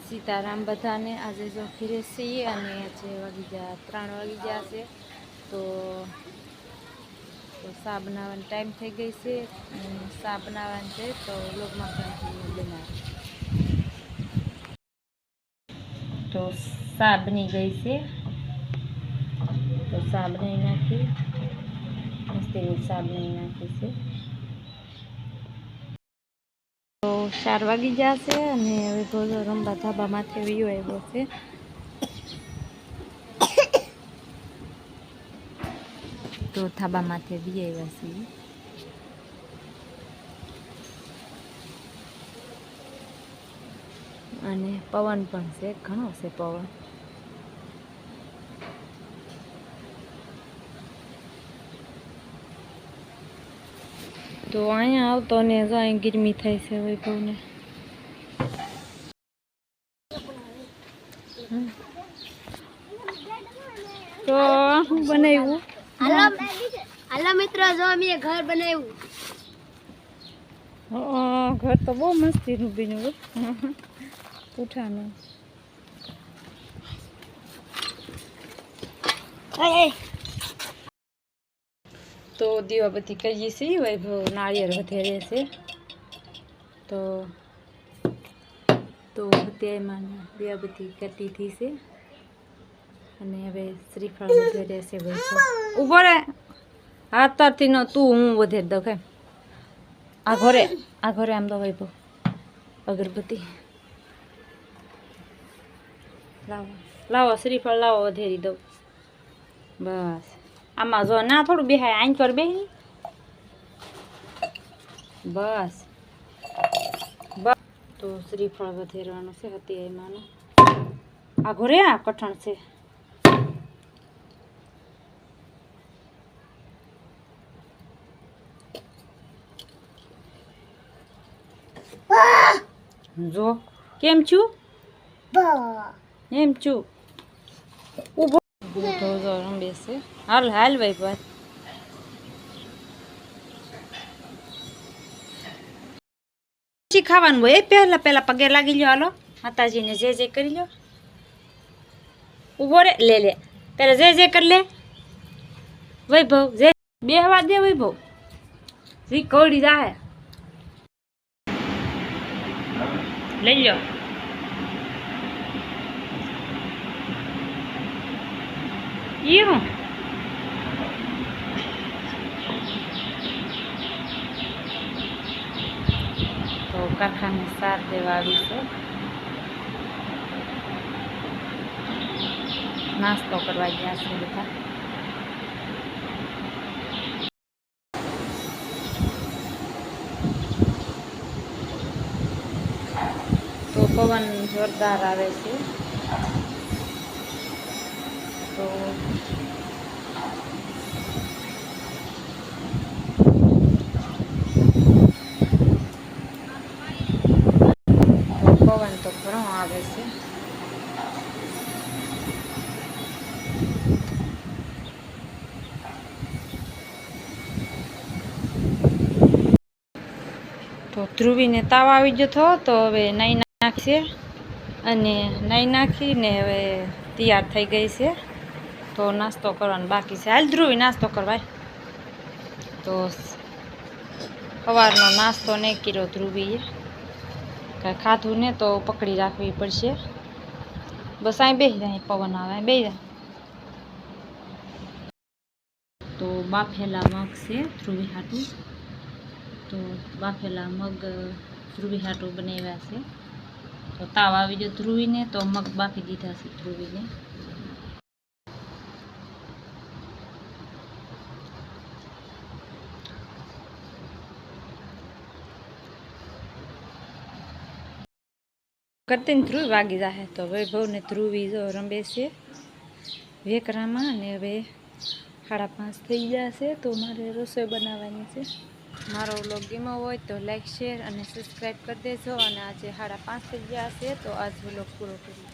सीताराम बधाने आज जो फिरे છીએ અને જે વાગી ગયા 3 વાગી ગયા છે તો સા બનાવવાનો ટાઈમ થઈ ગઈ છે સા બનાવવાનું છે તો લોગમાં કંઈ બનાવે તો સા બની ગઈ છે તો સા બનાવી નાખી મસ્તીની સા બનાવી નાખી છે તો 4 વાગી ગયા છે અને હવે ભોજો રમવા ધાબા માથે વયો આવ્યો છે તો ધાબા માથે વયો આવ્યા છીએ અને પવન પણ છે ઘણો છે પવન તો અહીંયા આવતો ને જો અહીં ગરમી થાય છે વૈભવને તો હું બનાવ્યું હાલો મિત્રો જો અમે ઘર બનાવ્યું ઘર તો બહુ મસ્તીનું બન્યું પૂઠાનું તો દીવાબત્તી કરીએ છીએ વૈભવ નાળિયેર વધેરે છે તો તેમાં દીવાબત્તી કરતી થઈ છે અને હવે શ્રીફળ વધેરે છે વૈભવ ઊભો રે હાથથી ન તું હું વધેર દઉં કેમ આ ઘરે આમ તો વૈભવ અગરબત્તી લાવો શ્રીફળ લાવો વધેરી દઉં બસ આમાં જો ના થોડું બેહાય આંચ પર બે બસ તો શ્રીફળ વધેરવાનું છે હતી એમાંનું આ ઘરે આ કઠણ છે જો કેમ છું એમ છું ઊભો તો જો રમે છે હાલ હાલ ભાઈ ભાઈ પછી ખાવાનું હોય પહેલા પગે લાગી લ્યો હાલો માતાજીને જે કરી લ્યો ઊભો રે લે પેલા જે કરી લે વૈભવ જે બે હવા દે વૈભવ જી કવડી જાહે લઈ લ્યો એવું તો કાકાને સાર દેવા આવી છે નાસ્તો કરવા ગયા છે બધા તો પવન જોરદાર આવે છે તો પવન તો ઘણો આવે છે તો ધ્રુવીને તાવ આવી જતો તો હવે નાઈ નાખશે અને નાઈ નાખીને હવે તૈયાર થઈ ગઈ છે તો નાસ્તો કરવાનો બાકી છે હાલ ધ્રુવી નાસ્તો કરવાય તો સવારનો નાસ્તો નહીં કર્યો ધ્રુવીએ કાંઈ ખાધું ને તો પકડી રાખવી પડશે બસ અહીં બેસી જાય પવન આવે બેસી જાય તો બાફેલા મગ છે ધ્રુવી હાટું તો બાફેલા મગ ધ્રુવી હાટું બનાવ્યા છે તો તાવ આવી ગયો ધ્રુવીને તો મગ બાફી દીધા છે ધ્રુવીને કરતી ને ધ્રુવી વાગી જાય તો વૈભવને ધ્રુવી જો રમે છે વેકરામાં અને હવે 5:30 થઈ ગયા છે તો મારે રસોઈ બનાવવાની છે મારો વ્લોગ ગમ્યો હોય તો લાઈક શેર અને સબસ્ક્રાઈબ કરી દેજો અને આજે 5:30 થઈ ગયા છે તો આજ વ્લોગ પૂરો કરી